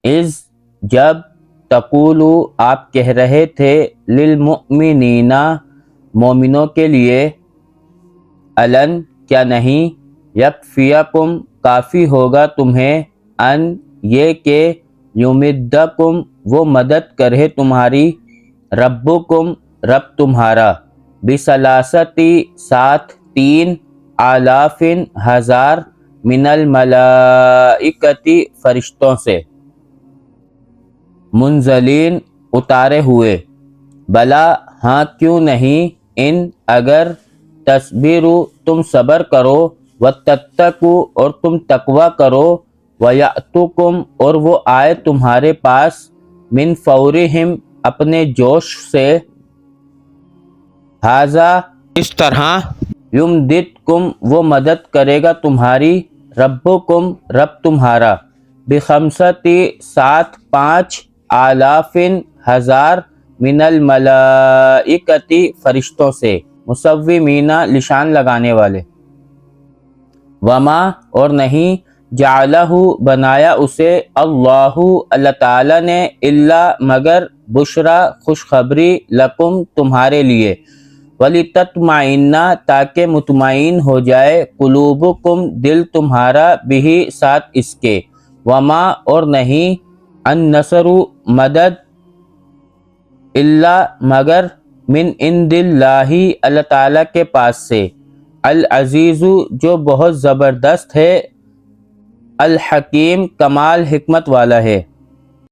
اذ جب تقولو آپ کہہ رہے تھے للمؤمنین مومنوں کے لیے الن کیا نہیں یکفیکم کافی ہوگا تمہیں ان یہ کہ یمدکم وہ مدد کرے تمہاری ربکم رب تمہارا بثلاثتی ساتھ 3,000 ہزار من الملائکتی فرشتوں سے منزلین اتارے ہوئے بلا ہاں کیوں نہیں ان اگر تصبروا تم صبر کرو وتتقوا اور تم تقوی کرو ویأتوکم اور وہ آئے تمہارے پاس من فورہم اپنے جوش سے ھذا اس طرح یمددکم وہ مدد کرے گا تمہاری ربکم رب تمہارا بخمستی ساتھ 5,000 ہزار من الملائکتی فرشتوں سے مصومین نشان لگانے والے وما اور نہیں جعلہ بنایا اسے اللہ تعالی نے الا مگر بشرا خوشخبری لکم تمہارے لیے وَلِتَطْمَئِنَّ تاکہ مطمئن ہو جائے قلوبکم دل تمہارا بھی ساتھ اس کے وما اور نہیں النصر مدد الا مگر من عند اللہ اللہ تعالیٰ کے پاس سے العزیز جو بہت زبردست ہے الحکیم کمال حکمت والا ہے